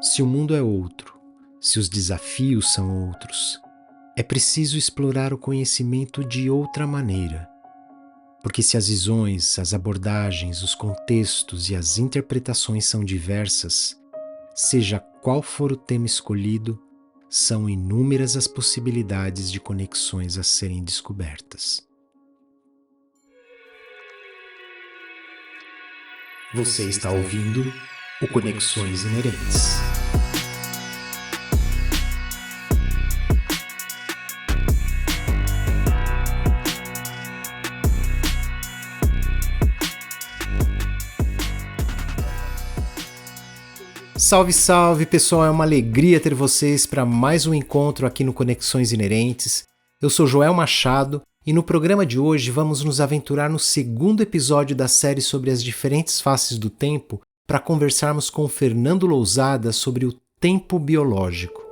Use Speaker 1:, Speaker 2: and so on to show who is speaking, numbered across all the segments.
Speaker 1: Se o mundo é outro, se os desafios são outros, é preciso explorar o conhecimento de outra maneira. Porque se as visões, as abordagens, os contextos e as interpretações são diversas, seja qual for o tema escolhido, são inúmeras as possibilidades de conexões a serem descobertas. Você está ouvindo o Conexões Inerentes. Salve, salve, pessoal! É uma alegria ter vocês para mais um encontro aqui no Conexões Inerentes. Eu sou Joel Machado e no programa de hoje vamos nos aventurar no segundo episódio da série sobre as diferentes faces do tempo para conversarmos com Fernando Lousada sobre o tempo biológico.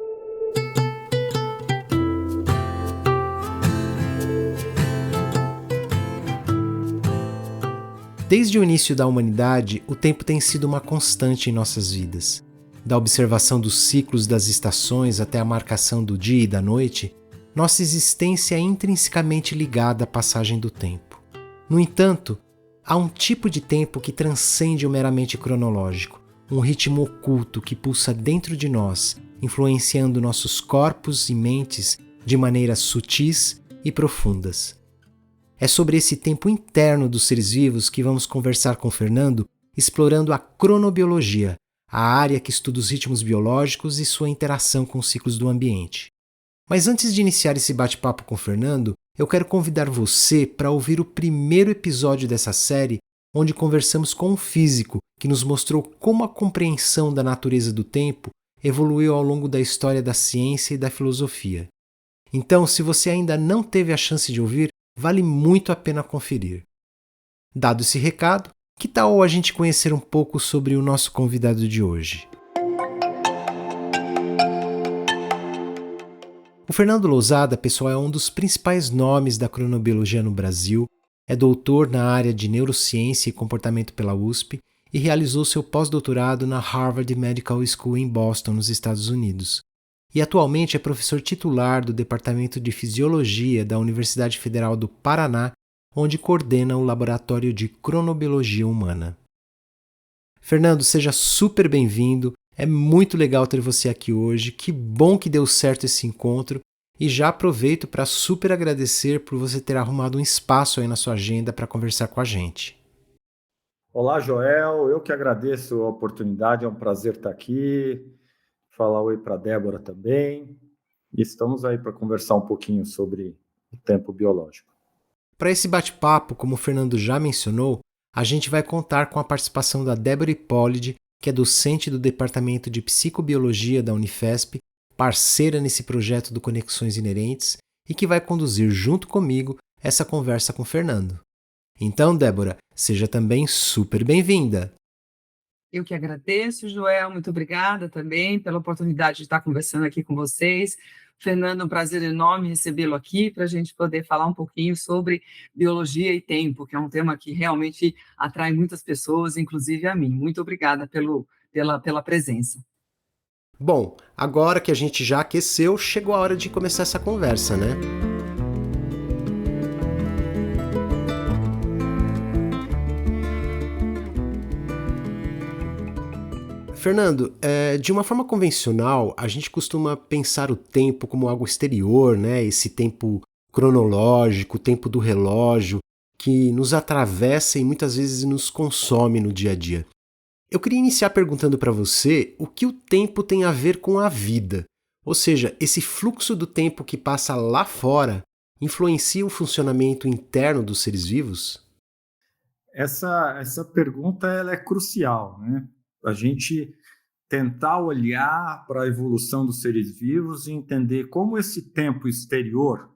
Speaker 1: Desde o início da humanidade, o tempo tem sido uma constante em nossas vidas. Da observação dos ciclos das estações até a marcação do dia e da noite, nossa existência é intrinsecamente ligada à passagem do tempo. No entanto, há um tipo de tempo que transcende o meramente cronológico, um ritmo oculto que pulsa dentro de nós, influenciando nossos corpos e mentes de maneiras sutis e profundas. É sobre esse tempo interno dos seres vivos que vamos conversar com Fernando, explorando a cronobiologia, a área que estuda os ritmos biológicos e sua interação com os ciclos do ambiente. Mas antes de iniciar esse bate-papo com Fernando, eu quero convidar você para ouvir o primeiro episódio dessa série, onde conversamos com um físico que nos mostrou como a compreensão da natureza do tempo evoluiu ao longo da história da ciência e da filosofia. Então, se você ainda não teve a chance de ouvir, vale muito a pena conferir. Dado esse recado, que tal a gente conhecer um pouco sobre o nosso convidado de hoje? O Fernando Lousada, pessoal, é um dos principais nomes da cronobiologia no Brasil, é doutor na área de neurociência e comportamento pela USP e realizou seu pós-doutorado na Harvard Medical School em Boston, nos Estados Unidos. E atualmente é professor titular do Departamento de Fisiologia da Universidade Federal do Paraná, onde coordena o Laboratório de Cronobiologia Humana. Fernando, seja super bem-vindo, é muito legal ter você aqui hoje, que bom que deu certo esse encontro e já aproveito para super agradecer por você ter arrumado um espaço aí na sua agenda para conversar com a gente.
Speaker 2: Olá, Joel, eu que agradeço a oportunidade, é um prazer estar aqui. Falar oi para a Débora também. E estamos aí para conversar um pouquinho sobre o tempo biológico.
Speaker 1: Para esse bate-papo, como o Fernando já mencionou, a gente vai contar com a participação da Débora Hipólide, que é docente do Departamento de Psicobiologia da Unifesp, parceira nesse projeto do Conexões Inerentes e que vai conduzir junto comigo essa conversa com o Fernando. Então, Débora, seja também super bem-vinda!
Speaker 3: Eu que agradeço, Joel, muito obrigada também pela oportunidade de estar conversando aqui com vocês. Fernando, é um prazer enorme recebê-lo aqui para a gente poder falar um pouquinho sobre biologia e tempo, que é um tema que realmente atrai muitas pessoas, inclusive a mim. Muito obrigada pela presença.
Speaker 1: Bom, agora que a gente já aqueceu, chegou a hora de começar essa conversa, né? Fernando, de uma forma convencional, a gente costuma pensar o tempo como algo exterior, né? Esse tempo cronológico, o tempo do relógio, que nos atravessa e muitas vezes nos consome no dia a dia. Eu queria iniciar perguntando para você o que o tempo tem a ver com a vida. Ou seja, esse fluxo do tempo que passa lá fora influencia o funcionamento interno dos seres vivos?
Speaker 2: Essa pergunta ela é crucial, né? A gente tentar olhar para a evolução dos seres vivos e entender como esse tempo exterior,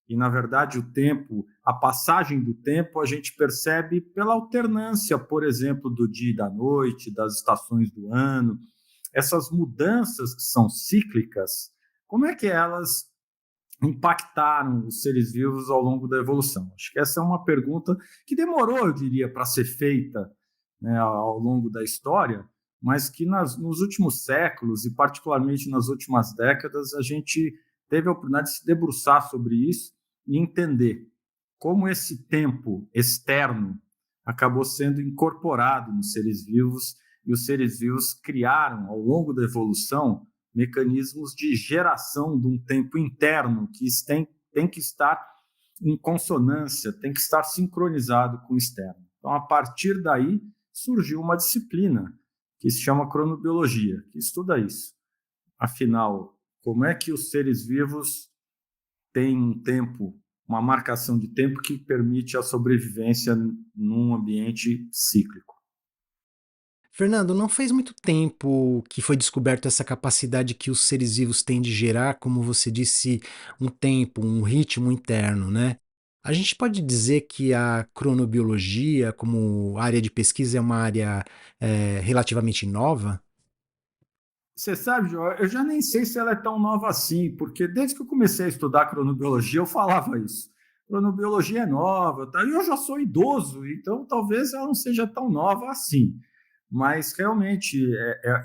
Speaker 2: e na verdade o tempo, a passagem do tempo, a gente percebe pela alternância, por exemplo, do dia e da noite, das estações do ano, essas mudanças que são cíclicas, como é que elas impactaram os seres vivos ao longo da evolução? Acho que essa é uma pergunta que demorou, eu diria, para ser feita, né, ao longo da história, mas que nos últimos séculos, e particularmente nas últimas décadas, a gente teve a oportunidade de se debruçar sobre isso e entender como esse tempo externo acabou sendo incorporado nos seres vivos, e os seres vivos criaram, ao longo da evolução, mecanismos de geração de um tempo interno que tem que estar em consonância, tem que estar sincronizado com o externo. Então, a partir daí, surgiu uma disciplina que se chama cronobiologia, que estuda isso. Afinal, como é que os seres vivos têm um tempo, uma marcação de tempo que permite a sobrevivência num ambiente cíclico?
Speaker 1: Fernando, não faz muito tempo que foi descoberto essa capacidade que os seres vivos têm de gerar, como você disse, um tempo, um ritmo interno, né? A gente pode dizer que a cronobiologia, como área de pesquisa, é uma área relativamente nova?
Speaker 2: Você sabe, João, eu já nem sei se ela é tão nova assim, porque desde que eu comecei a estudar cronobiologia, eu falava isso. Cronobiologia é nova, tá? E eu já sou idoso, então talvez ela não seja tão nova assim. Mas realmente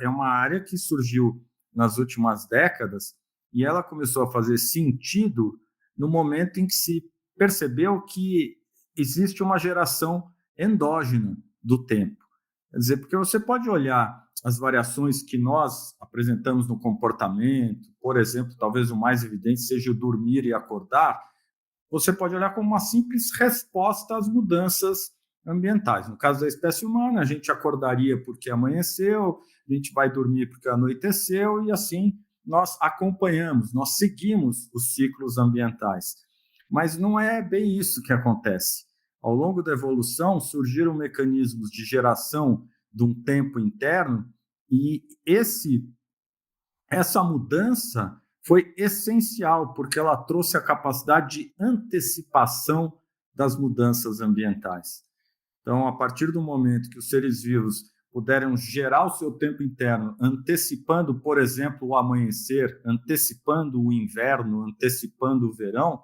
Speaker 2: é uma área que surgiu nas últimas décadas e ela começou a fazer sentido no momento em que se percebeu que existe uma geração endógena do tempo. Quer dizer, porque você pode olhar as variações que nós apresentamos no comportamento, por exemplo, talvez o mais evidente seja o dormir e acordar, você pode olhar como uma simples resposta às mudanças ambientais. No caso da espécie humana, a gente acordaria porque amanheceu, a gente vai dormir porque anoiteceu, e assim nós acompanhamos, nós seguimos os ciclos ambientais. Mas não é bem isso que acontece. Ao longo da evolução, surgiram mecanismos de geração de um tempo interno, e essa mudança foi essencial, porque ela trouxe a capacidade de antecipação das mudanças ambientais. Então, a partir do momento que os seres vivos puderam gerar o seu tempo interno, antecipando, por exemplo, o amanhecer, antecipando o inverno, antecipando o verão,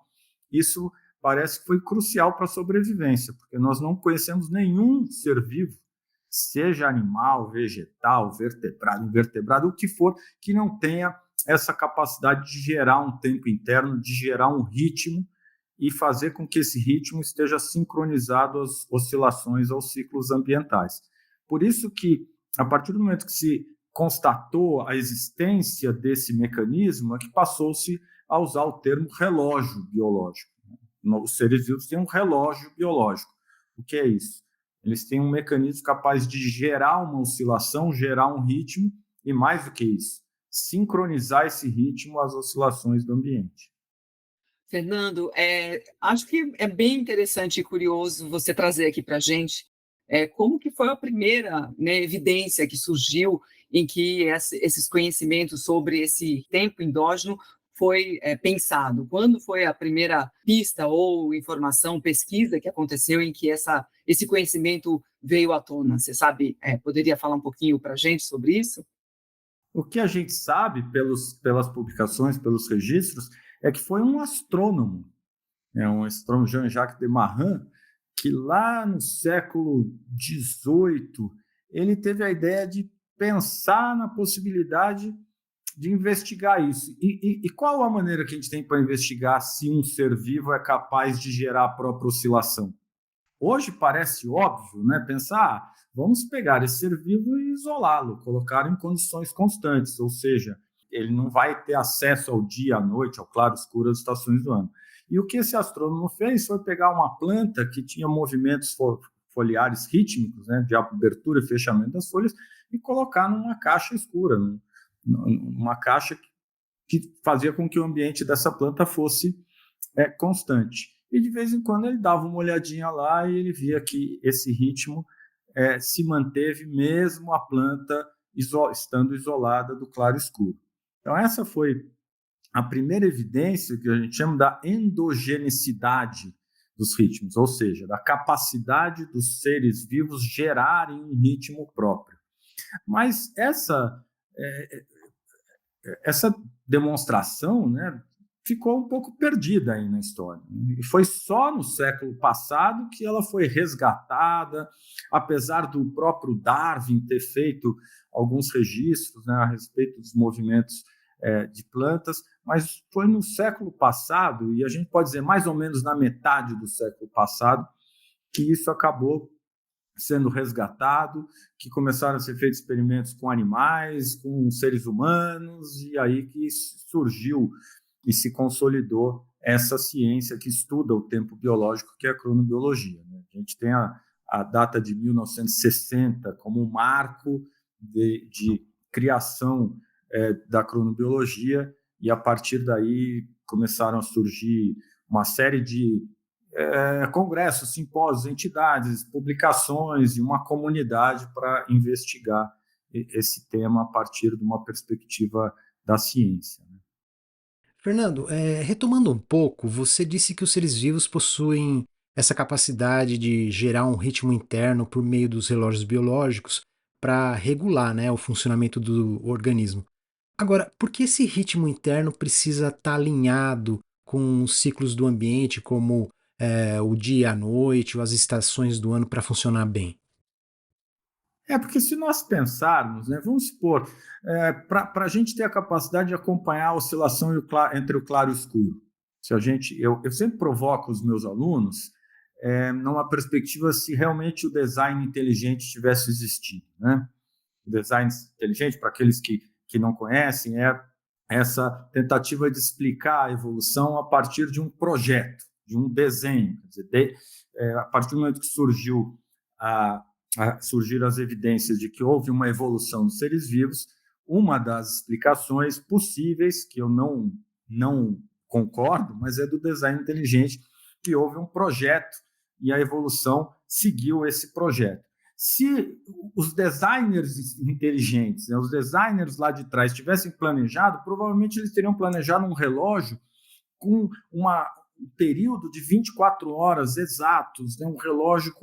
Speaker 2: isso parece que foi crucial para a sobrevivência, porque nós não conhecemos nenhum ser vivo, seja animal, vegetal, vertebrado, invertebrado, o que for, que não tenha essa capacidade de gerar um tempo interno, de gerar um ritmo e fazer com que esse ritmo esteja sincronizado às oscilações, aos ciclos ambientais. Por isso que, a partir do momento que se constatou a existência desse mecanismo, é que passou-se a usar o termo relógio biológico. Os seres vivos têm um relógio biológico. O que é isso? Eles têm um mecanismo capaz de gerar uma oscilação, gerar um ritmo, e mais do que isso, sincronizar esse ritmo às oscilações do ambiente.
Speaker 3: Fernando, acho que é bem interessante e curioso você trazer aqui para a gente como que foi a primeira, né, evidência que surgiu em que esses conhecimentos sobre esse tempo endógeno foi pensado. Quando foi a primeira pista ou informação, pesquisa que aconteceu em que esse conhecimento veio à tona? Você sabe, poderia falar um pouquinho para a gente sobre isso?
Speaker 2: O que a gente sabe pelas publicações, pelos registros, é que foi um astrônomo, um astrônomo Jean-Jacques Desmarins, que lá no século XVIII ele teve a ideia de pensar na possibilidade de investigar isso. E qual a maneira que a gente tem para investigar se um ser vivo é capaz de gerar a própria oscilação? Hoje parece óbvio, né? Pensar, vamos pegar esse ser vivo e isolá-lo, colocá-lo em condições constantes, ou seja, ele não vai ter acesso ao dia, à noite, ao claro escuro, às estações do ano. E o que esse astrônomo fez foi pegar uma planta que tinha movimentos foliares rítmicos, né, de abertura e fechamento das folhas, e colocar numa caixa escura, numa caixa que fazia com que o ambiente dessa planta fosse constante. E de vez em quando ele dava uma olhadinha lá e ele via que esse ritmo se manteve mesmo a planta estando isolada do claro escuro. Então essa foi a primeira evidência que a gente chama da endogenicidade dos ritmos, ou seja, da capacidade dos seres vivos gerarem um ritmo próprio. Mas essa demonstração, né, ficou um pouco perdida aí na história. E foi só no século passado que ela foi resgatada, apesar do próprio Darwin ter feito alguns registros, né, a respeito dos movimentos de plantas, mas foi no século passado, e a gente pode dizer mais ou menos na metade do século passado, que isso acabou sendo resgatado, que começaram a ser feitos experimentos com animais, com seres humanos, e aí que surgiu e se consolidou essa ciência que estuda o tempo biológico, que é a cronobiologia. Né? A gente tem a data de 1960 como um marco de criação da cronobiologia, e a partir daí começaram a surgir uma série de congressos, simpósios, entidades, publicações e uma comunidade para investigar esse tema a partir de uma perspectiva da ciência.
Speaker 1: Fernando, retomando um pouco, você disse que os seres vivos possuem essa capacidade de gerar um ritmo interno por meio dos relógios biológicos para regular, né, o funcionamento do organismo. Agora, por que esse ritmo interno precisa estar alinhado com os ciclos do ambiente, como o dia e a noite, ou as estações do ano, para funcionar bem?
Speaker 2: Porque se nós pensarmos, né, vamos supor, para a gente ter a capacidade de acompanhar a oscilação entre o claro e o escuro, eu sempre provoco os meus alunos numa perspectiva se realmente o design inteligente tivesse existido. Né? O design inteligente, para aqueles que não conhecem, é essa tentativa de explicar a evolução a partir de um projeto, de um desenho. Quer dizer, a partir do momento que surgiram as evidências de que houve uma evolução dos seres vivos, uma das explicações possíveis, que eu não concordo, mas é do design inteligente, que houve um projeto e a evolução seguiu esse projeto. Se os designers inteligentes, né, os designers lá de trás tivessem planejado, provavelmente eles teriam planejado um relógio com um período de 24 horas exatos, né, um relógio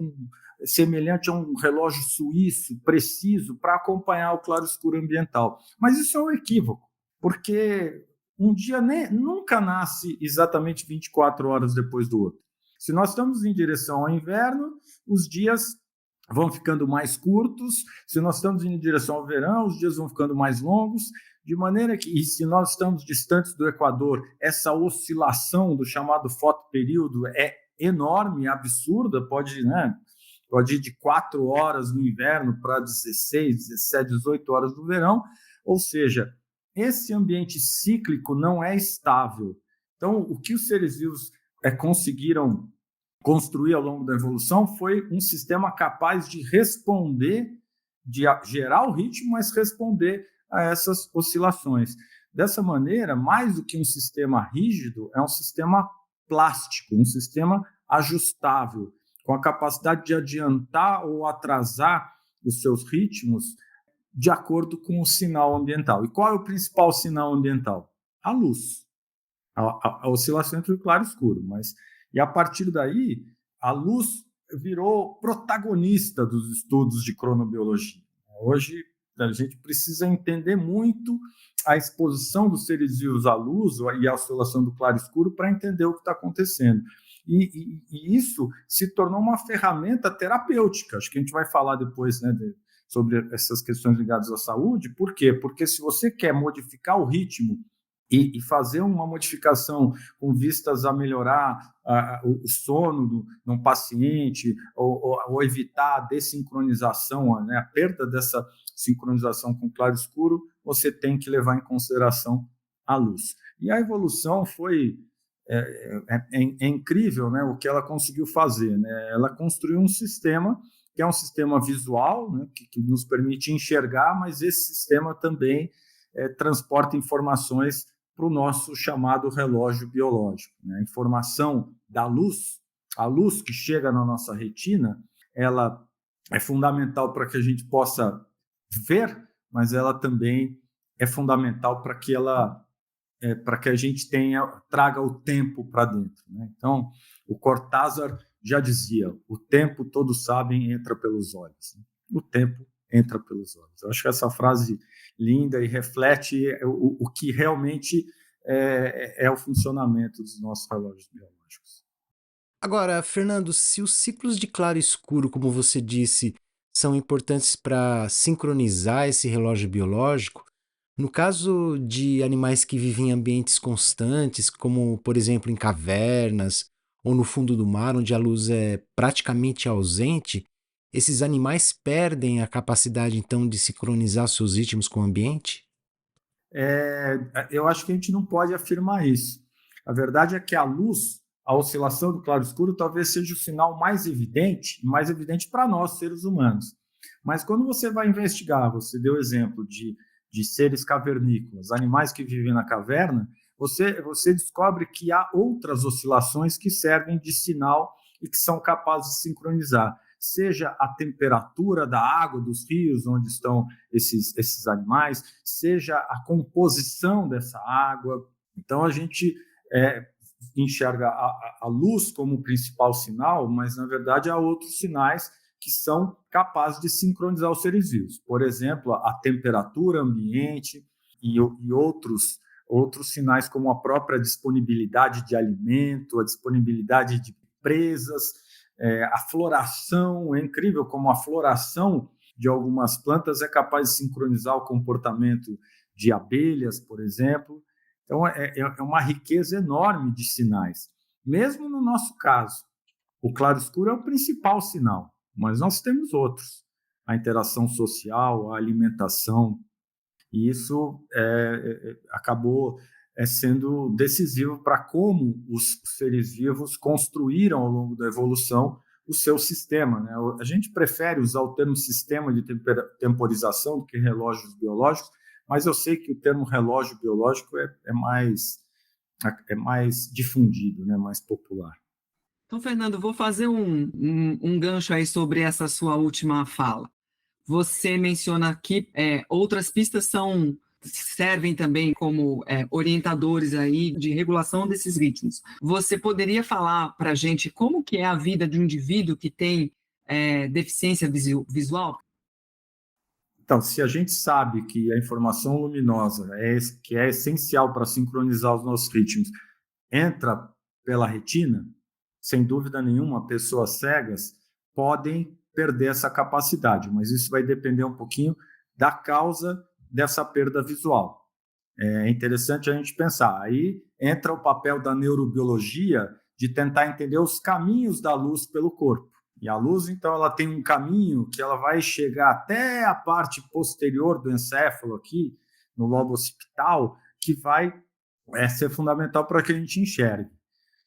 Speaker 2: semelhante a um relógio suíço, preciso, para acompanhar o claro-escuro ambiental. Mas isso é um equívoco, porque um dia nunca nasce exatamente 24 horas depois do outro. Se nós estamos em direção ao inverno, os dias vão ficando mais curtos. Se nós estamos em direção ao verão, os dias vão ficando mais longos, de maneira que, e se nós estamos distantes do Equador, essa oscilação do chamado fotoperíodo é enorme, absurda, pode ir de 4 horas no inverno para 16, 17, 18 horas no verão, ou seja, esse ambiente cíclico não é estável. Então, o que os seres vivos conseguiram construir ao longo da evolução foi um sistema capaz de responder, de gerar o ritmo, mas responder a essas oscilações. Dessa maneira, mais do que um sistema rígido, é um sistema plástico, um sistema ajustável, com a capacidade de adiantar ou atrasar os seus ritmos de acordo com o sinal ambiental. E qual é o principal sinal ambiental? A luz. A oscilação entre o claro e o escuro. E a partir daí, a luz virou protagonista dos estudos de cronobiologia. Hoje, a gente precisa entender muito a exposição dos seres vivos à luz e a oscilação do claro e escuro para entender o que está acontecendo. E isso se tornou uma ferramenta terapêutica. Acho que a gente vai falar depois, né, sobre essas questões ligadas à saúde. Por quê? Porque se você quer modificar o ritmo e fazer uma modificação com vistas a melhorar o sono de um paciente ou evitar a dessincronização, né, a perda dessa sincronização com claro e escuro, você tem que levar em consideração a luz. E a evolução foi incrível, né, o que ela conseguiu fazer. Né? Ela construiu um sistema que é um sistema visual, né, que nos permite enxergar, mas esse sistema também transporta informações para o nosso chamado relógio biológico. Né? A informação da luz, a luz que chega na nossa retina, ela é fundamental para que a gente possa ver, mas ela também é fundamental para que a gente traga o tempo para dentro. Né? Então, o Cortázar já dizia, o tempo, todos sabem, entra pelos olhos. O tempo entra pelos olhos. Eu acho que essa frase linda e reflete o que realmente é o funcionamento dos nossos relógios biológicos.
Speaker 1: Agora, Fernando, se os ciclos de claro e escuro, como você disse, são importantes para sincronizar esse relógio biológico, no caso de animais que vivem em ambientes constantes, como por exemplo em cavernas ou no fundo do mar, onde a luz é praticamente ausente, esses animais perdem a capacidade então de sincronizar seus ritmos com o ambiente?
Speaker 2: Eu acho que a gente não pode afirmar isso. A verdade é que a luz, a oscilação do claro-escuro, talvez seja o sinal mais evidente para nós, seres humanos. Mas quando você vai investigar, você deu exemplo de seres cavernícolas, animais que vivem na caverna, você descobre que há outras oscilações que servem de sinal e que são capazes de sincronizar. Seja a temperatura da água dos rios onde estão esses animais, seja a composição dessa água. Então, a gente enxerga a luz como o principal sinal, mas, na verdade, há outros sinais que são capazes de sincronizar os seres vivos. Por exemplo, a temperatura ambiente e outros sinais, como a própria disponibilidade de alimento, a disponibilidade de presas, a floração. É incrível como a floração de algumas plantas é capaz de sincronizar o comportamento de abelhas, por exemplo. Então, é uma riqueza enorme de sinais. Mesmo no nosso caso, o claro-escuro é o principal sinal, mas nós temos outros. A interação social, a alimentação, e isso acabou sendo decisivo para como os seres vivos construíram ao longo da evolução o seu sistema, né? A gente prefere usar o termo sistema de temporização do que relógios biológicos, mas eu sei que o termo relógio biológico é mais difundido, né? Mais popular.
Speaker 3: Então, Fernando, vou fazer um gancho aí sobre essa sua última fala. Você menciona que outras pistas servem também como orientadores aí de regulação desses ritmos. Você poderia falar para a gente como que é a vida de um indivíduo que tem deficiência visual?
Speaker 2: Então, se a gente sabe que a informação luminosa que é essencial para sincronizar os nossos ritmos entra pela retina, sem dúvida nenhuma, pessoas cegas podem perder essa capacidade, mas isso vai depender um pouquinho da causa dessa perda visual. É interessante a gente pensar. Aí entra o papel da neurobiologia de tentar entender os caminhos da luz pelo corpo. E a luz, então, ela tem um caminho que ela vai chegar até a parte posterior do encéfalo aqui, no lobo occipital, que vai ser fundamental para que a gente enxergue.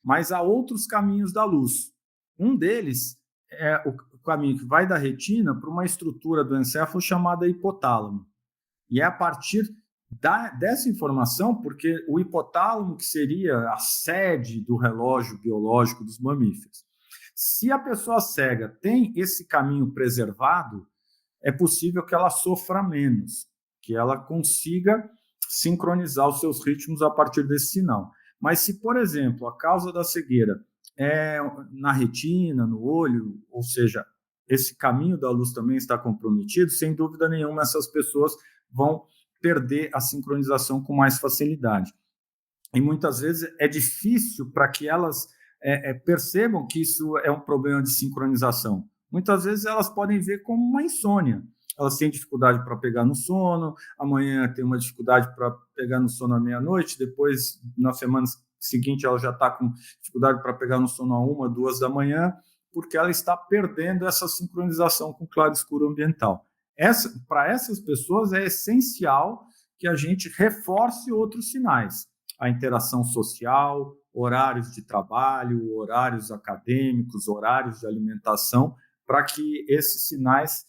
Speaker 2: Mas há outros caminhos da luz. Um deles é o caminho que vai da retina para uma estrutura do encéfalo chamada hipotálamo. E é a partir dessa informação, porque o hipotálamo que seria a sede do relógio biológico dos mamíferos. Se a pessoa cega tem esse caminho preservado, é possível que ela sofra menos, que ela consiga sincronizar os seus ritmos a partir desse sinal. Mas se, por exemplo, a causa da cegueira é na retina, no olho, ou seja, esse caminho da luz também está comprometido, sem dúvida nenhuma essas pessoas vão perder a sincronização com mais facilidade. E muitas vezes é difícil para que elas percebam que isso é um problema de sincronização. Muitas vezes elas podem ver como uma insônia. Elas têm dificuldade para pegar no sono, amanhã tem uma dificuldade para pegar no sono à meia-noite, depois, na semana seguinte, ela já está com dificuldade para pegar no sono a 1, 2 da manhã, porque ela está perdendo essa sincronização com o claro-escuro ambiental. Para essas pessoas é essencial que a gente reforce outros sinais. A interação social, horários de trabalho, horários acadêmicos, horários de alimentação, para que esses sinais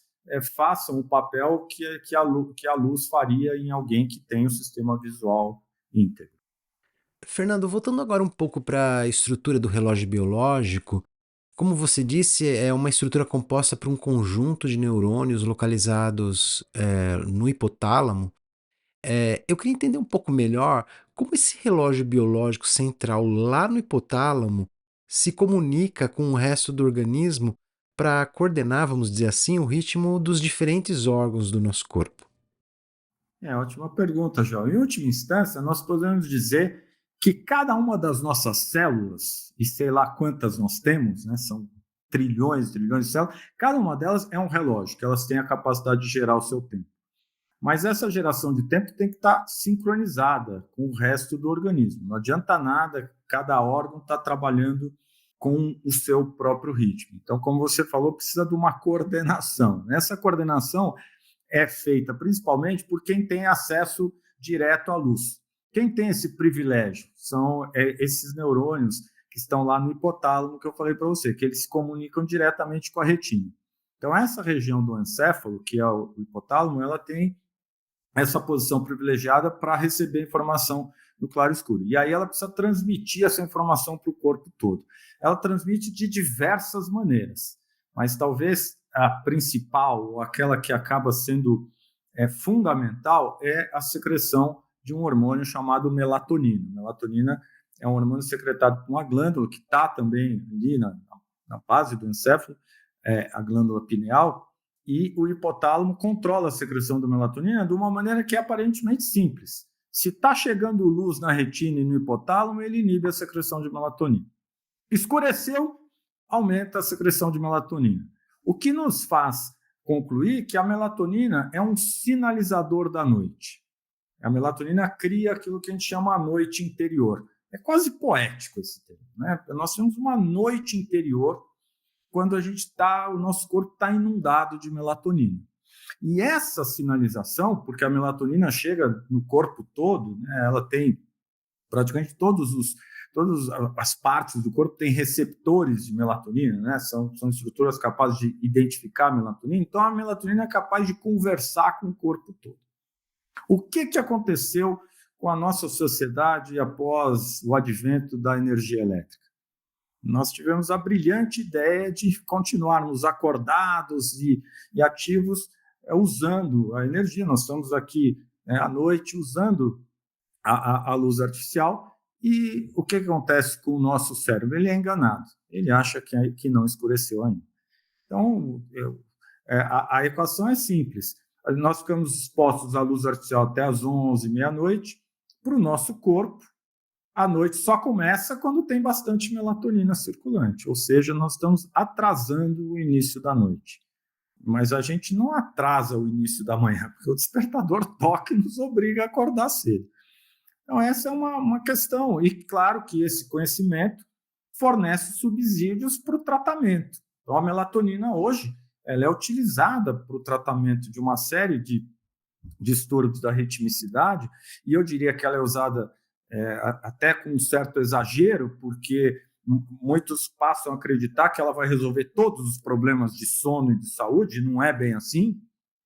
Speaker 2: façam o papel que a luz faria em alguém que tem o sistema visual íntegro.
Speaker 1: Fernando, voltando agora um pouco para a estrutura do relógio biológico, como você disse, é uma estrutura composta por um conjunto de neurônios localizados no hipotálamo. Eu queria entender um pouco melhor como esse relógio biológico central lá no hipotálamo se comunica com o resto do organismo para coordenar, vamos dizer assim, o ritmo dos diferentes órgãos do nosso corpo.
Speaker 2: Ótima pergunta, João. Em última instância, nós podemos dizer que cada uma das nossas células, e sei lá quantas nós temos, né, são trilhões e trilhões de células, cada uma delas é um relógio, que elas têm a capacidade de gerar o seu tempo. Mas essa geração de tempo tem que estar sincronizada com o resto do organismo. Não adianta nada cada órgão estar trabalhando com o seu próprio ritmo. Então, como você falou, precisa de uma coordenação. Essa coordenação é feita principalmente por quem tem acesso direto à luz. Quem tem esse privilégio são esses neurônios que estão lá no hipotálamo que eu falei para você, que eles se comunicam diretamente com a retina. Então, essa região do encéfalo, que é o hipotálamo, ela tem essa posição privilegiada para receber informação no claro escuro. E aí ela precisa transmitir essa informação para o corpo todo. Ela transmite de diversas maneiras, mas talvez a principal, ou aquela que acaba sendo fundamental, é a secreção de um hormônio chamado melatonina. Melatonina é um hormônio secretado por uma glândula que está também ali na base do encéfalo, a glândula pineal, e o hipotálamo controla a secreção da melatonina de uma maneira que é aparentemente simples. Se está chegando luz na retina e no hipotálamo, ele inibe a secreção de melatonina. Escureceu, aumenta a secreção de melatonina. O que nos faz concluir que a melatonina é um sinalizador da noite. A melatonina cria aquilo que a gente chama a noite interior. É quase poético esse termo, né? Nós temos uma noite interior quando o nosso corpo está inundado de melatonina. E essa sinalização, porque a melatonina chega no corpo todo, né, ela tem praticamente todas as partes do corpo têm receptores de melatonina, né, são estruturas capazes de identificar a melatonina, então a melatonina é capaz de conversar com o corpo todo. O que aconteceu com a nossa sociedade após o advento da energia elétrica? Nós tivemos a brilhante ideia de continuarmos acordados e ativos usando a energia. Nós estamos aqui à noite usando a luz artificial e o que acontece com o nosso cérebro? Ele é enganado, ele acha que não escureceu ainda. Então, a equação é simples. Nós ficamos expostos à luz artificial até às 11, meia-noite. Para o nosso corpo, a noite só começa quando tem bastante melatonina circulante, ou seja, nós estamos atrasando o início da noite. Mas a gente não atrasa o início da manhã, porque o despertador toca e nos obriga a acordar cedo. Então, essa é uma questão. E claro que esse conhecimento fornece subsídios para o tratamento. Então, a melatonina hoje ela é utilizada para o tratamento de uma série de distúrbios da ritmicidade, e eu diria que ela é usada até com um certo exagero, porque muitos passam a acreditar que ela vai resolver todos os problemas de sono e de saúde, não é bem assim.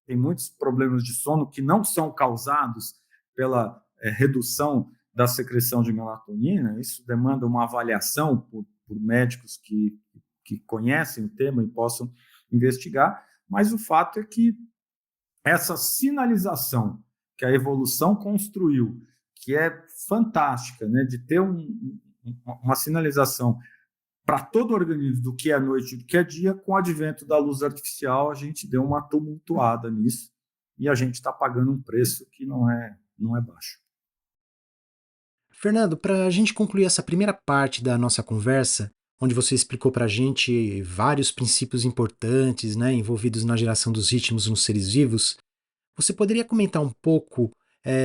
Speaker 2: Tem muitos problemas de sono que não são causados pela redução da secreção de melatonina. Isso demanda uma avaliação por médicos que conhecem o tema e possam investigar, mas o fato é que essa sinalização que a evolução construiu, que é fantástica, né, de ter uma sinalização para todo o organismo do que é noite e do que é dia, com o advento da luz artificial, a gente deu uma tumultuada nisso e a gente está pagando um preço que não é baixo.
Speaker 1: Fernando, para a gente concluir essa primeira parte da nossa conversa, onde você explicou para a gente vários princípios importantes, né, envolvidos na geração dos ritmos nos seres vivos, você poderia comentar um pouco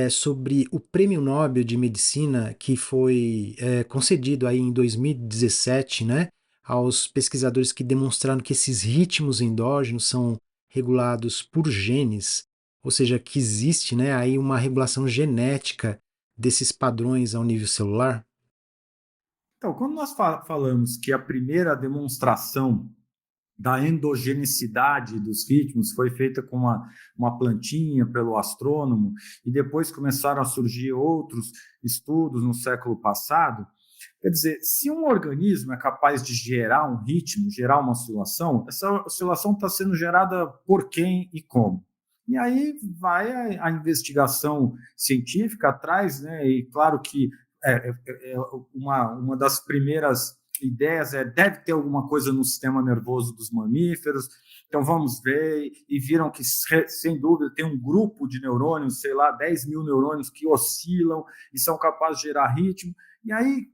Speaker 1: sobre o Prêmio Nobel de Medicina que foi concedido aí em 2017, né, aos pesquisadores que demonstraram que esses ritmos endógenos são regulados por genes, ou seja, que existe, né, aí uma regulação genética desses padrões ao nível celular?
Speaker 2: Então, quando nós falamos que a primeira demonstração da endogenicidade dos ritmos foi feita com uma plantinha pelo astrônomo, e depois começaram a surgir outros estudos no século passado, quer dizer, se um organismo é capaz de gerar um ritmo, gerar uma oscilação, essa oscilação está sendo gerada por quem e como? E aí vai a investigação científica atrás, né? E claro que uma das primeiras ideias deve ter alguma coisa no sistema nervoso dos mamíferos, então vamos ver, e viram que, sem dúvida, tem um grupo de neurônios, sei lá, 10 mil neurônios que oscilam e são capazes de gerar ritmo, e aí,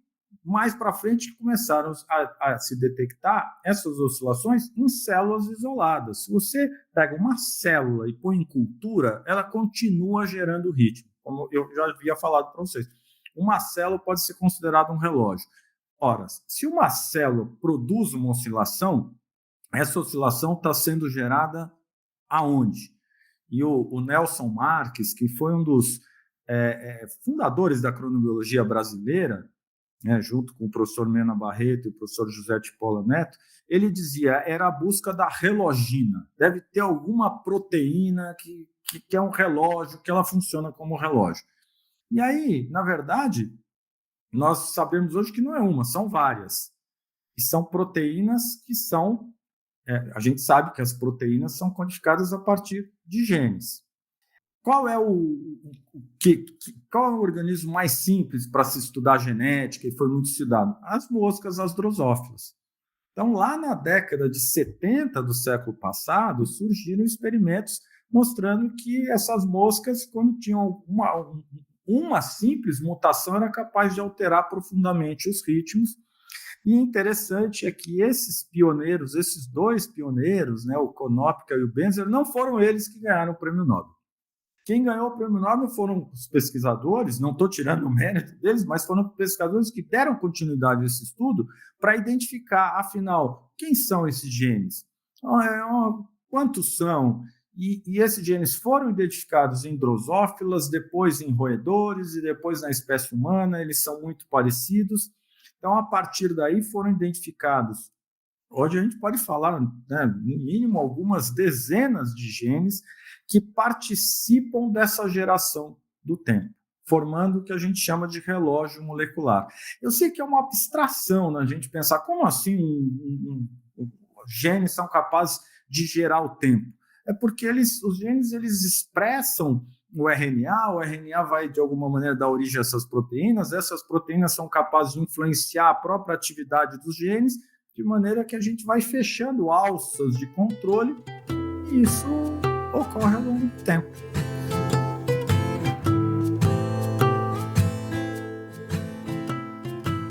Speaker 2: mais para frente, começaram a se detectar essas oscilações em células isoladas. Se você pega uma célula e põe em cultura, ela continua gerando ritmo, como eu já havia falado para vocês. Uma célula pode ser considerada um relógio. Ora, se uma célula produz uma oscilação, essa oscilação está sendo gerada aonde? E o Nelson Marques, que foi um dos fundadores da cronobiologia brasileira, junto com o professor Mena Barreto e o professor José de Paula Neto, ele dizia era a busca da relogina. Deve ter alguma proteína que é um relógio, que ela funciona como relógio. E aí, na verdade, nós sabemos hoje que não é uma, são várias. E são proteínas que são... a gente sabe que as proteínas são codificadas a partir de genes. Qual é qual é o organismo mais simples para se estudar genética e foi muito estudado? As moscas, as drosófilas. Então, lá na década de 70 do século passado, surgiram experimentos mostrando que essas moscas, quando tinham uma simples mutação, era capaz de alterar profundamente os ritmos. E interessante é que esses pioneiros, esses dois pioneiros, o Konopka e o Benzer, não foram eles que ganharam o prêmio Nobel. Quem ganhou o prêmio Nobel foram os pesquisadores, não estou tirando o mérito deles, mas foram pesquisadores que deram continuidade a esse estudo para identificar, afinal, quem são esses genes? Quantos são? E esses genes foram identificados em drosófilas, depois em roedores e depois na espécie humana, eles são muito parecidos. Então, a partir daí, foram identificados. Hoje a gente pode falar, no mínimo, algumas dezenas de genes que participam dessa geração do tempo, formando o que a gente chama de relógio molecular. Eu sei que é uma abstração, a gente pensar como assim genes são capazes de gerar o tempo. É porque os genes eles expressam o RNA vai, de alguma maneira, dar origem a essas proteínas são capazes de influenciar a própria atividade dos genes, de maneira que a gente vai fechando alças de controle e isso ocorre ao longo do tempo.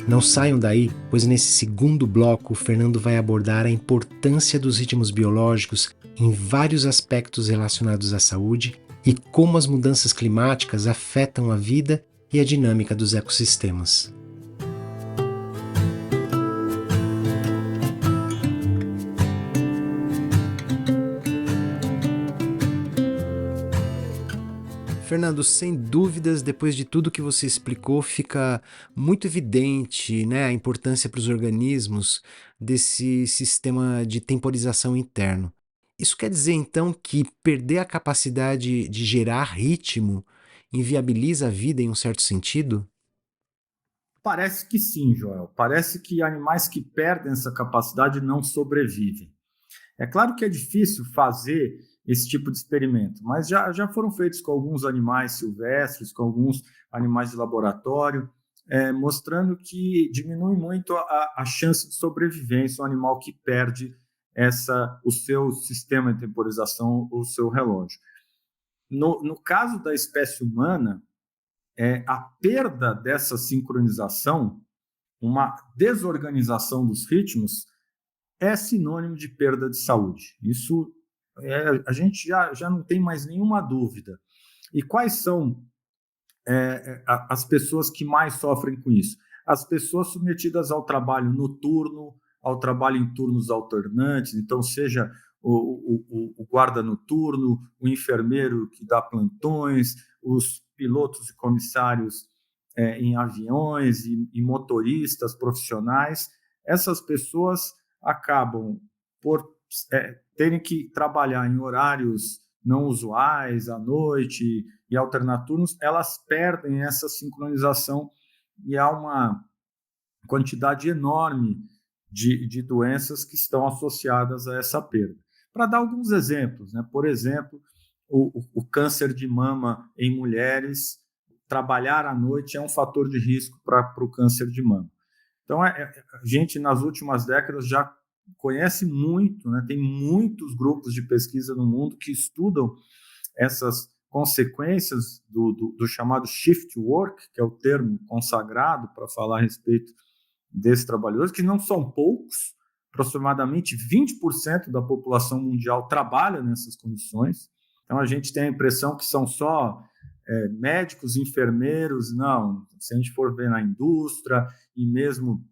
Speaker 1: Não saiam daí, pois nesse segundo bloco o Fernando vai abordar a importância dos ritmos biológicos em vários aspectos relacionados à saúde e como as mudanças climáticas afetam a vida e a dinâmica dos ecossistemas. Fernando, sem dúvidas, depois de tudo que você explicou, fica muito evidente, a importância para os organismos desse sistema de temporização interno. Isso quer dizer, então, que perder a capacidade de gerar ritmo inviabiliza a vida em um certo sentido?
Speaker 2: Parece que sim, Joel. Parece que animais que perdem essa capacidade não sobrevivem. É claro que é difícil fazer esse tipo de experimento, mas já foram feitos com alguns animais silvestres, com alguns animais de laboratório, mostrando que diminui muito a chance de sobrevivência um animal que perde o seu sistema de temporização, o seu relógio. No caso da espécie humana, a perda dessa sincronização, uma desorganização dos ritmos, é sinônimo de perda de saúde. Isso a gente já não tem mais nenhuma dúvida. E quais são as pessoas que mais sofrem com isso? As pessoas submetidas ao trabalho noturno, ao trabalho em turnos alternantes, então seja o guarda noturno, o enfermeiro que dá plantões, os pilotos e comissários em aviões e motoristas profissionais. Essas pessoas acabam por terem que trabalhar em horários não usuais, à noite e alternaturnos, elas perdem essa sincronização e há uma quantidade enorme de doenças que estão associadas a essa perda. Para dar alguns exemplos, por exemplo, o câncer de mama em mulheres, trabalhar à noite é um fator de risco para o câncer de mama. Então, a gente, nas últimas décadas, já conhece muito, né? Tem muitos grupos de pesquisa no mundo que estudam essas consequências do chamado shift work, que é o termo consagrado para falar a respeito desses trabalhadores, que não são poucos, aproximadamente 20% da população mundial trabalha nessas condições. Então, a gente tem a impressão que são só médicos, enfermeiros. Não, se a gente for ver na indústria e mesmo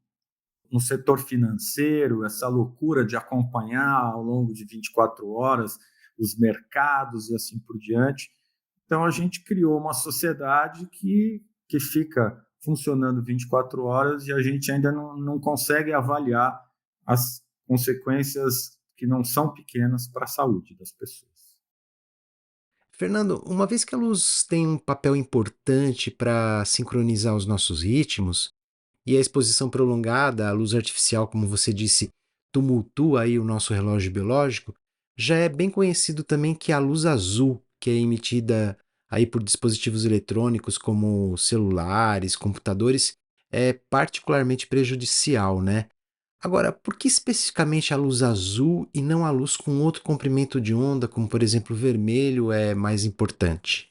Speaker 2: no setor financeiro, essa loucura de acompanhar ao longo de 24 horas os mercados e assim por diante. Então, a gente criou uma sociedade que fica funcionando 24 horas e a gente ainda não consegue avaliar as consequências que não são pequenas para a saúde das pessoas.
Speaker 1: Fernando, uma vez que a luz tem um papel importante para sincronizar os nossos ritmos, e a exposição prolongada à luz artificial, como você disse, tumultua aí o nosso relógio biológico, já é bem conhecido também que a luz azul, que é emitida aí por dispositivos eletrônicos como celulares, computadores, é particularmente prejudicial, né? Agora, por que especificamente a luz azul e não a luz com outro comprimento de onda, como por exemplo o vermelho, é mais importante?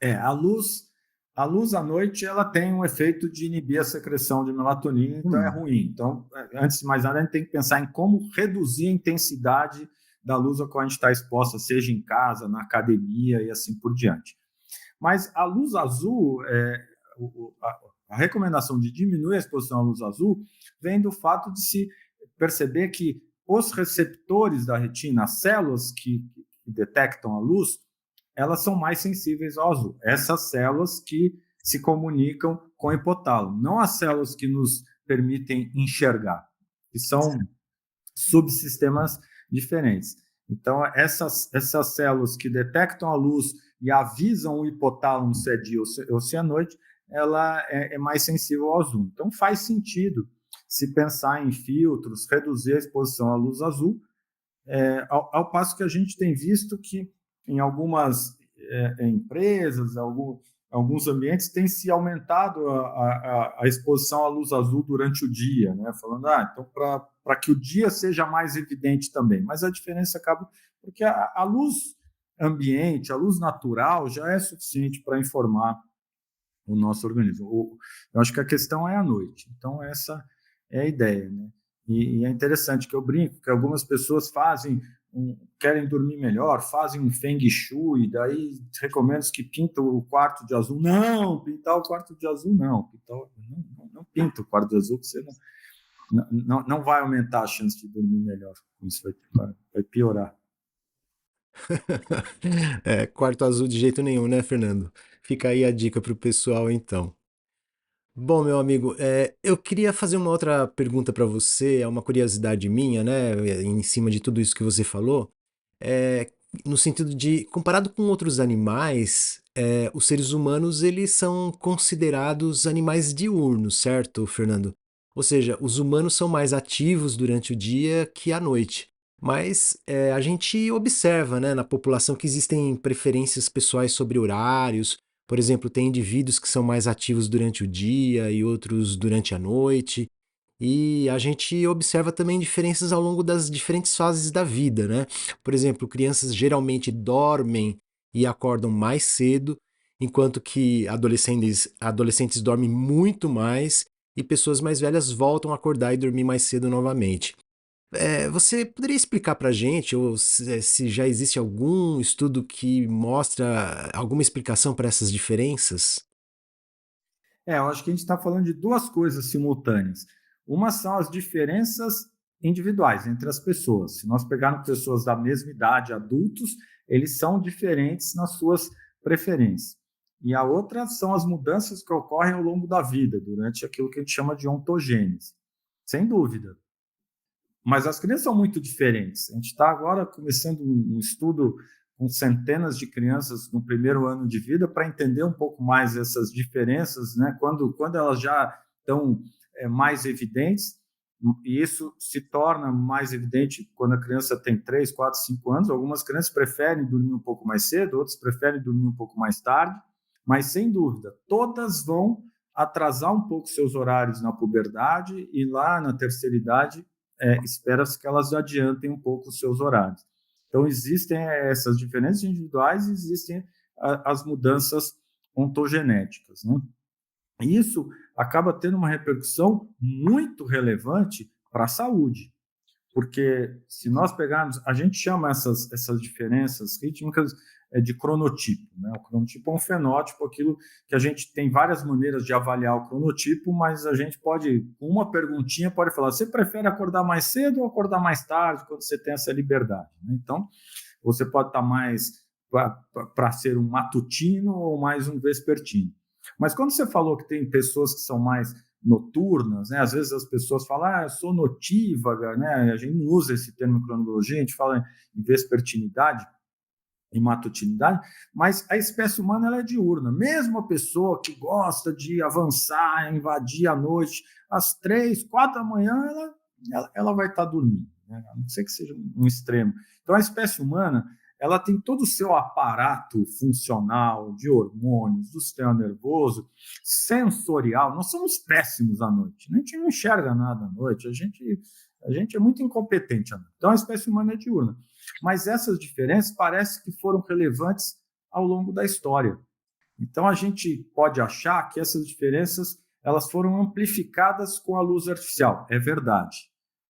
Speaker 2: A luz à noite ela tem um efeito de inibir a secreção de melatonina, então é ruim. Então, antes de mais nada, a gente tem que pensar em como reduzir a intensidade da luz a qual a gente está exposta, seja em casa, na academia e assim por diante. Mas a luz azul, a recomendação de diminuir a exposição à luz azul vem do fato de se perceber que os receptores da retina, as células que detectam a luz, elas são mais sensíveis ao azul. Essas células que se comunicam com o hipotálamo, não as células que nos permitem enxergar, que são subsistemas diferentes. Então, essas células que detectam a luz e avisam o hipotálamo se é dia ou se é noite, ela é mais sensível ao azul. Então, faz sentido se pensar em filtros, reduzir a exposição à luz azul, ao passo que a gente tem visto que em algumas empresas, alguns ambientes, tem se aumentado a exposição à luz azul durante o dia, né? Falando, então para que o dia seja mais evidente também. Mas a diferença acaba porque a luz ambiente, a luz natural, já é suficiente para informar o nosso organismo. Eu acho que a questão é a noite. Então, essa é a ideia, né? E é interessante que eu brinco que algumas pessoas querem dormir melhor, fazem um feng shui, daí recomendo que pintam o quarto de azul. Não, pintar o quarto de azul não. Não pinta o quarto de azul, porque você não vai aumentar a chance de dormir melhor. Isso vai piorar.
Speaker 1: Quarto azul de jeito nenhum, né, Fernando? Fica aí a dica para o pessoal, então. Bom, meu amigo, eu queria fazer uma outra pergunta para você, é uma curiosidade minha, né, em cima de tudo isso que você falou, é, no sentido de, comparado com outros animais, os seres humanos, eles são considerados animais diurnos, certo, Fernando? Ou seja, os humanos são mais ativos durante o dia que à noite. Mas a gente observa, né, na população que existem preferências pessoais sobre horários. Por exemplo, tem indivíduos que são mais ativos durante o dia e outros durante a noite. E a gente observa também diferenças ao longo das diferentes fases da vida, né? Por exemplo, crianças geralmente dormem e acordam mais cedo, enquanto que adolescentes dormem muito mais e pessoas mais velhas voltam a acordar e dormir mais cedo novamente. Você poderia explicar para a gente, ou se já existe algum estudo que mostra alguma explicação para essas diferenças?
Speaker 2: Eu acho que a gente está falando de duas coisas simultâneas. Uma são as diferenças individuais entre as pessoas. Se nós pegarmos pessoas da mesma idade, adultos, eles são diferentes nas suas preferências. E a outra são as mudanças que ocorrem ao longo da vida, durante aquilo que a gente chama de ontogênese. Sem dúvida. Mas as crianças são muito diferentes. A gente está agora começando um estudo com centenas de crianças no primeiro ano de vida para entender um pouco mais essas diferenças, né? Quando elas já estão mais evidentes, e isso se torna mais evidente quando a criança tem 3, 4, 5 anos. Algumas crianças preferem dormir um pouco mais cedo, outras preferem dormir um pouco mais tarde, mas sem dúvida, todas vão atrasar um pouco seus horários na puberdade e lá na terceira idade espera-se que elas adiantem um pouco os seus horários. Então, existem essas diferenças individuais e existem as mudanças ontogenéticas, né? E isso acaba tendo uma repercussão muito relevante para a saúde, porque se nós pegarmos, a gente chama essas diferenças rítmicas de cronotipo, né? O cronotipo é um fenótipo, aquilo que a gente tem várias maneiras de avaliar o cronotipo, mas a gente pode, com uma perguntinha, pode falar: você prefere acordar mais cedo ou acordar mais tarde, quando você tem essa liberdade, né? Então, você pode estar mais para ser um matutino ou mais um vespertino. Mas quando você falou que tem pessoas que são mais noturnas, né? Às vezes as pessoas falam: eu sou notívaga, né? A gente não usa esse termo em cronologia, a gente fala em vespertinidade, em matutinidade, mas a espécie humana ela é diurna. Mesmo a pessoa que gosta de avançar, invadir a noite, às 3, 4 da manhã, ela vai estar dormindo, né? A não ser que seja um extremo. Então, a espécie humana ela tem todo o seu aparato funcional de hormônios, do sistema nervoso, sensorial. Nós somos péssimos à noite, né? A gente não enxerga nada à noite, a gente é muito incompetente à noite. Então, a espécie humana é diurna. Mas essas diferenças parece que foram relevantes ao longo da história. Então, a gente pode achar que essas diferenças elas foram amplificadas com a luz artificial. É verdade.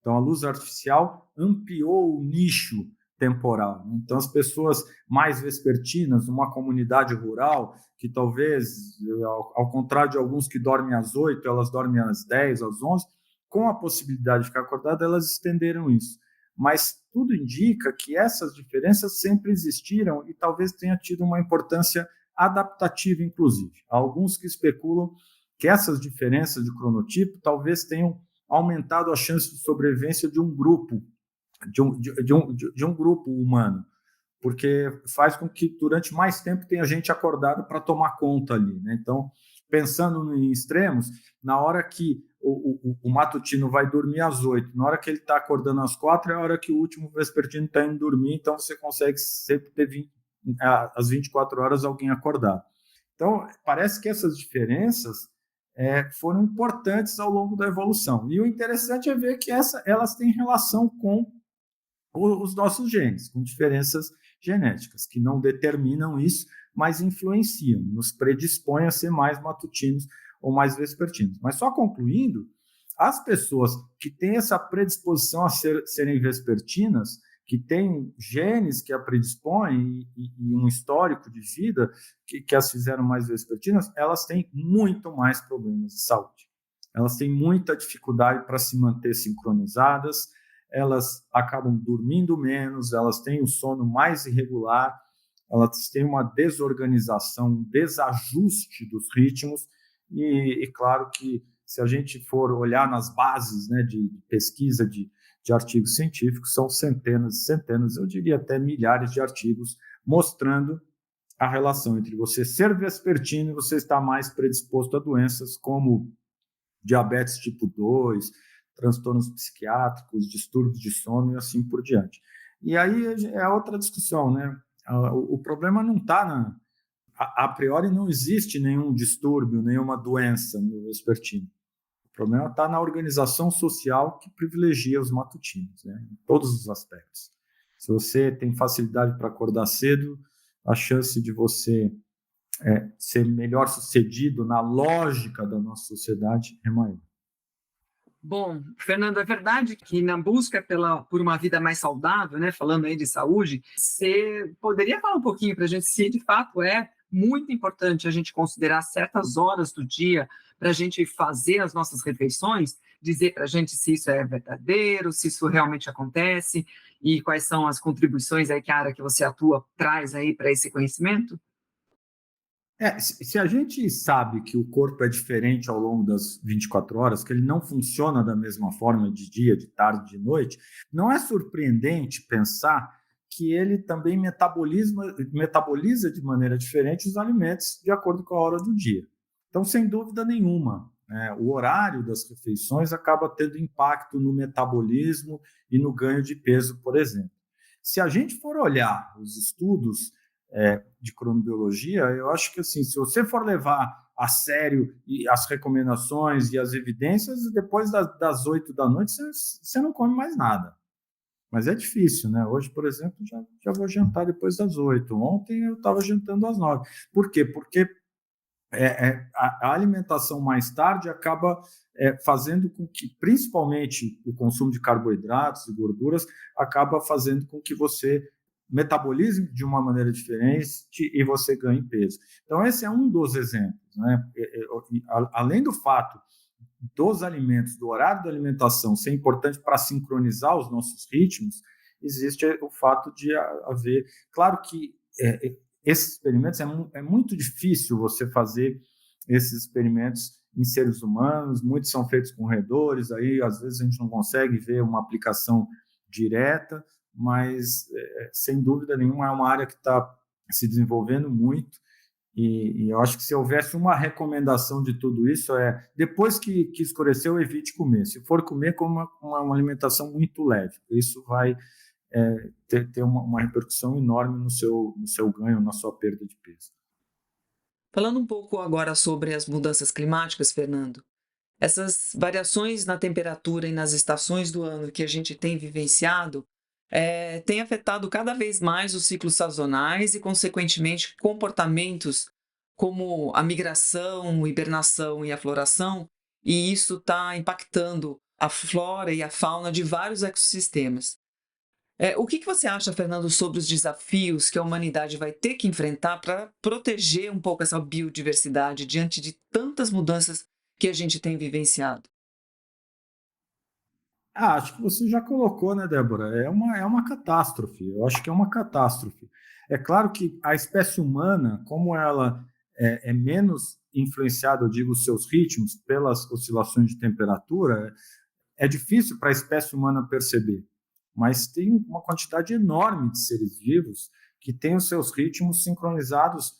Speaker 2: Então, a luz artificial ampliou o nicho temporal. Então, as pessoas mais vespertinas, numa comunidade rural, que talvez, ao contrário de alguns que dormem às 8, elas dormem às 10, às 11, com a possibilidade de ficar acordada, elas estenderam isso. Mas tudo indica que essas diferenças sempre existiram e talvez tenha tido uma importância adaptativa, inclusive. Há alguns que especulam que essas diferenças de cronotipo talvez tenham aumentado a chance de sobrevivência de um grupo, de um grupo humano, porque faz com que durante mais tempo tenha gente acordada para tomar conta ali, né? Então, pensando em extremos, na hora que o matutino vai dormir às 8, na hora que ele está acordando às 4, é a hora que o último vespertino está indo dormir, então você consegue sempre ter às 24 horas alguém acordado. Então, parece que essas diferenças foram importantes ao longo da evolução. E o interessante é ver que elas têm relação com os nossos genes, com diferenças genéticas, que não determinam isso, mas influenciam, nos predispõem a ser mais matutinos ou mais vespertinos. Mas só concluindo, as pessoas que têm essa predisposição a serem vespertinas, que têm genes que a predispõem e um histórico de vida que as fizeram mais vespertinas, elas têm muito mais problemas de saúde. Elas têm muita dificuldade para se manter sincronizadas, elas acabam dormindo menos, elas têm o sono mais irregular, elas têm uma desorganização, um desajuste dos ritmos, e claro que se a gente for olhar nas bases, né, de pesquisa de artigos científicos, são centenas e centenas, eu diria até milhares de artigos mostrando a relação entre você ser vespertino e você estar mais predisposto a doenças como diabetes tipo 2, transtornos psiquiátricos, distúrbios de sono e assim por diante. E aí é outra discussão, né? O problema não está a priori não existe nenhum distúrbio, nenhuma doença no vespertino. O problema está na organização social que privilegia os matutinos, né? Em todos os aspectos. Se você tem facilidade para acordar cedo, a chance de você ser melhor sucedido na lógica da nossa sociedade é maior.
Speaker 3: Bom, Fernando, é verdade que na busca por uma vida mais saudável, né, falando aí de saúde, você poderia falar um pouquinho para a gente se de fato é muito importante a gente considerar certas horas do dia para a gente fazer as nossas refeições, dizer para a gente se isso é verdadeiro, se isso realmente acontece e quais são as contribuições aí que a área que você atua traz aí para esse conhecimento?
Speaker 2: Se a gente sabe que o corpo é diferente ao longo das 24 horas, que ele não funciona da mesma forma de dia, de tarde, de noite, não é surpreendente pensar que ele também metaboliza de maneira diferente os alimentos de acordo com a hora do dia. Então, sem dúvida nenhuma, o horário das refeições acaba tendo impacto no metabolismo e no ganho de peso, por exemplo. Se a gente for olhar os estudos de cronobiologia, eu acho que assim, se você for levar a sério e as recomendações e as evidências, e depois das 8 da noite você não come mais nada. Mas é difícil, né? Hoje, por exemplo, já vou jantar depois das 8. Ontem eu estava jantando às 9. Por quê? Porque a alimentação mais tarde acaba fazendo com que, principalmente o consumo de carboidratos e gorduras, acaba fazendo com que você metabolize de uma maneira diferente e você ganhe peso. Então, esse é um dos exemplos, né? Além do fato dos alimentos, do horário da alimentação ser importante para sincronizar os nossos ritmos, existe o fato de haver... Claro que esses experimentos, é muito difícil você fazer esses experimentos em seres humanos, muitos são feitos com roedores, aí às vezes a gente não consegue ver uma aplicação direta, mas sem dúvida nenhuma é uma área que está se desenvolvendo muito, e eu acho que se houvesse uma recomendação de tudo isso depois que escureceu, evite comer. Se for comer, coma uma alimentação muito leve. Isso vai ter uma repercussão enorme no seu ganho, na sua perda de peso.
Speaker 3: Falando um pouco agora sobre as mudanças climáticas, Fernando, essas variações na temperatura e nas estações do ano que a gente tem vivenciado tem afetado cada vez mais os ciclos sazonais e, consequentemente, comportamentos como a migração, hibernação e a floração, e isso está impactando a flora e a fauna de vários ecossistemas. O que você acha, Fernando, sobre os desafios que a humanidade vai ter que enfrentar para proteger um pouco essa biodiversidade diante de tantas mudanças que a gente tem vivenciado?
Speaker 2: Acho que você já colocou, né, Débora? É uma catástrofe. Eu acho que é uma catástrofe. É claro que a espécie humana, como ela é menos influenciada, eu digo, os seus ritmos pelas oscilações de temperatura, é difícil para a espécie humana perceber. Mas tem uma quantidade enorme de seres vivos que têm os seus ritmos sincronizados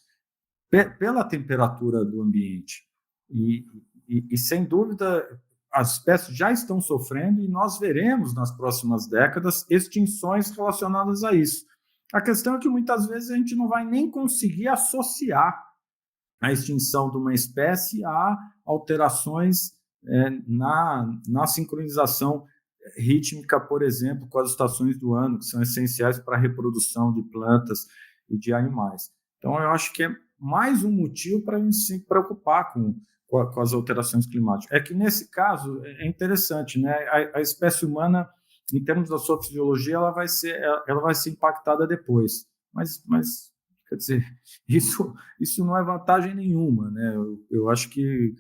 Speaker 2: pela temperatura do ambiente. E sem dúvida, as espécies já estão sofrendo e nós veremos nas próximas décadas extinções relacionadas a isso. A questão é que muitas vezes a gente não vai nem conseguir associar a extinção de uma espécie a alterações na sincronização rítmica, por exemplo, com as estações do ano, que são essenciais para a reprodução de plantas e de animais. Então, eu acho que é mais um motivo para a gente se preocupar com as alterações climáticas. É que, nesse caso, é interessante, né? A espécie humana, em termos da sua fisiologia, ela vai ser impactada depois. Mas quer dizer, isso não é vantagem nenhuma, né? Eu acho que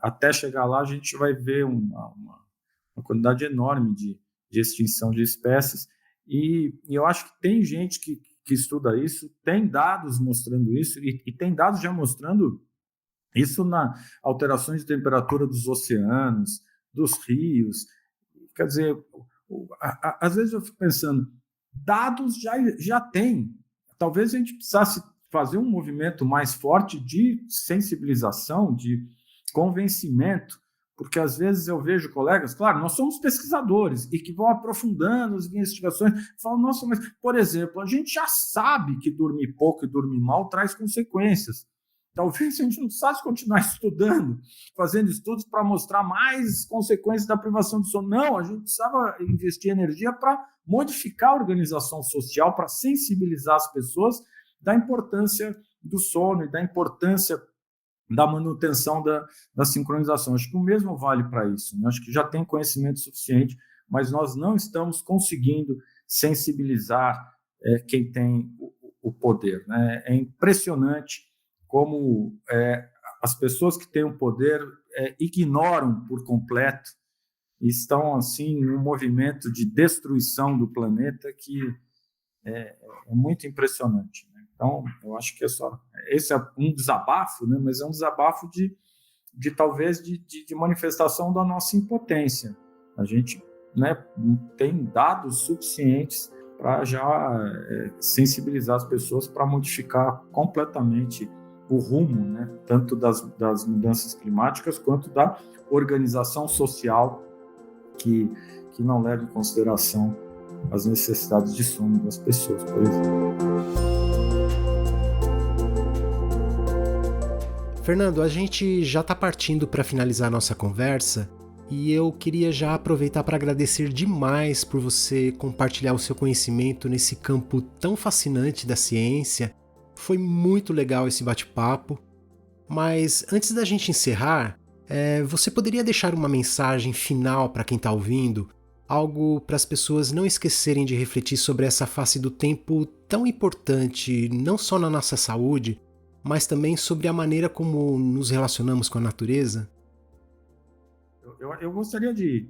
Speaker 2: até chegar lá a gente vai ver uma quantidade enorme de extinção de espécies, e eu acho que tem gente que estuda isso, tem dados mostrando isso, e tem dados já mostrando isso na alterações de temperatura dos oceanos, dos rios. Quer dizer, às vezes eu fico pensando, dados já tem. Talvez a gente precisasse fazer um movimento mais forte de sensibilização, de convencimento, porque às vezes eu vejo colegas, claro, nós somos pesquisadores e que vão aprofundando as investigações, falam, nossa, mas, por exemplo, a gente já sabe que dormir pouco e dormir mal traz consequências. Talvez a gente não precisasse continuar estudando, fazendo estudos para mostrar mais consequências da privação do sono. Não, a gente precisava investir energia para modificar a organização social, para sensibilizar as pessoas da importância do sono e da importância da manutenção da sincronização. Acho que o mesmo vale para isso, né? Acho que já tem conhecimento suficiente, mas nós não estamos conseguindo sensibilizar quem tem o poder, né? É impressionante como as pessoas que têm o poder ignoram por completo e estão assim num movimento de destruição do planeta que é muito impressionante, né? Então, eu acho que esse é um desabafo, né? Mas é um desabafo talvez de manifestação da nossa impotência. A gente, né, tem dados suficientes para já sensibilizar as pessoas para modificar completamente o rumo, né, tanto das mudanças climáticas quanto da organização social que não leva em consideração as necessidades de sono das pessoas, por exemplo.
Speaker 1: Fernando, a gente já está partindo para finalizar a nossa conversa e eu queria já aproveitar para agradecer demais por você compartilhar o seu conhecimento nesse campo tão fascinante da ciência. Foi muito legal esse bate-papo, mas antes da gente encerrar, você poderia deixar uma mensagem final para quem está ouvindo? Algo para as pessoas não esquecerem de refletir sobre essa face do tempo tão importante, não só na nossa saúde, mas também sobre a maneira como nos relacionamos com a natureza?
Speaker 2: Eu gostaria de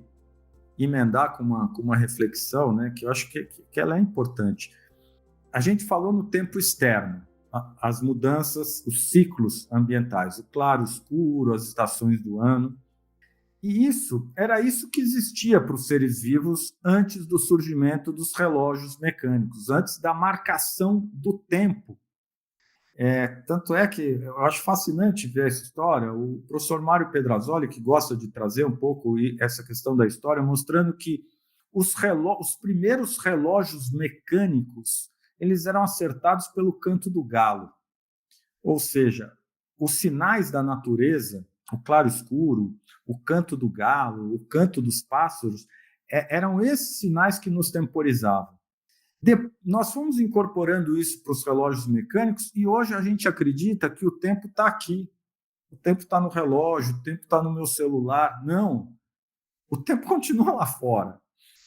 Speaker 2: emendar com uma reflexão, né, que eu acho que ela é importante. A gente falou no tempo externo, as mudanças, os ciclos ambientais, o claro, o escuro, as estações do ano. E era isso que existia para os seres vivos antes do surgimento dos relógios mecânicos, antes da marcação do tempo. Tanto é que eu acho fascinante ver essa história. O professor Mário Pedrazoli, que gosta de trazer um pouco essa questão da história, mostrando que os primeiros relógios mecânicos eles eram acertados pelo canto do galo. Ou seja, os sinais da natureza, o claro-escuro, o canto do galo, o canto dos pássaros, eram esses sinais que nos temporizavam. Nós fomos incorporando isso para os relógios mecânicos e hoje a gente acredita que o tempo está aqui, o tempo está no relógio, o tempo está no meu celular. Não, o tempo continua lá fora.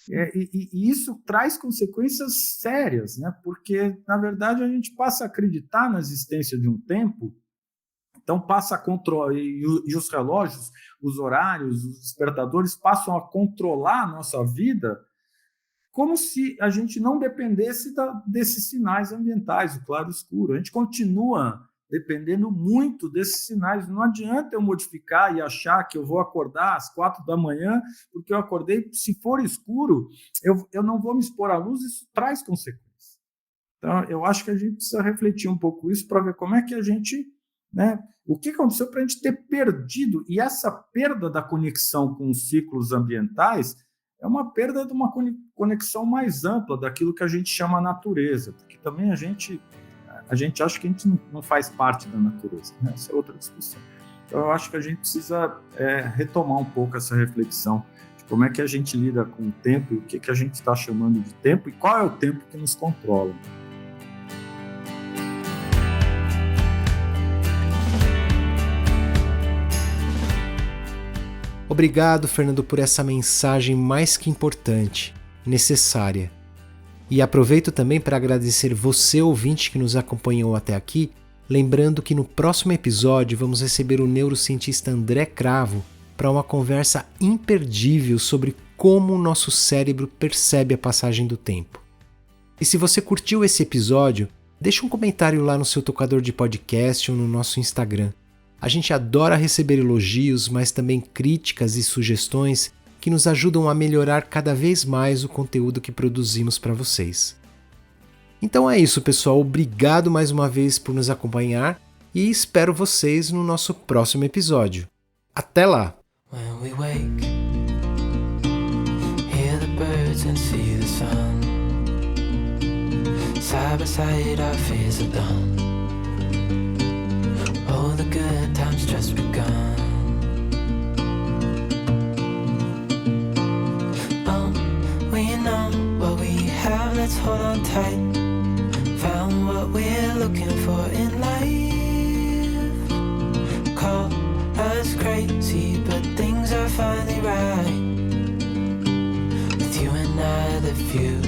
Speaker 2: E isso traz consequências sérias, né? Porque, na verdade, a gente passa a acreditar na existência de um tempo. Então, passa a controlar, e os relógios, os horários, os despertadores passam a controlar a nossa vida como se a gente não dependesse desses sinais ambientais, o claro e o escuro. A gente continua dependendo muito desses sinais. Não adianta eu modificar e achar que eu vou acordar às 4 da manhã, porque eu acordei, se for escuro, eu não vou me expor à luz, isso traz consequências. Então, eu acho que a gente precisa refletir um pouco isso para ver como é que a gente... né? O que aconteceu para a gente ter perdido? E essa perda da conexão com os ciclos ambientais é uma perda de uma conexão mais ampla daquilo que a gente chama natureza, porque também a gente acha que a gente não faz parte da natureza, né? Essa é outra discussão. Então, eu acho que a gente precisa retomar um pouco essa reflexão de como é que a gente lida com o tempo e o que a gente está chamando de tempo e qual é o tempo que nos controla.
Speaker 1: Obrigado, Fernando, por essa mensagem mais que importante, necessária. E aproveito também para agradecer você, ouvinte, que nos acompanhou até aqui, lembrando que no próximo episódio vamos receber o neurocientista André Cravo para uma conversa imperdível sobre como o nosso cérebro percebe a passagem do tempo. E se você curtiu esse episódio, deixa um comentário lá no seu tocador de podcast ou no nosso Instagram. A gente adora receber elogios, mas também críticas e sugestões que nos ajudam a melhorar cada vez mais o conteúdo que produzimos para vocês. Então é isso, pessoal. Obrigado mais uma vez por nos acompanhar e espero vocês no nosso próximo episódio. Até lá! When we wake, hear the birds and see the sun. Side by side our fears are done. Oh, the good times just begun. We know what we have, let's hold on tight. Found what we're looking for in life. Call us crazy, but things are finally right. With you and I, the future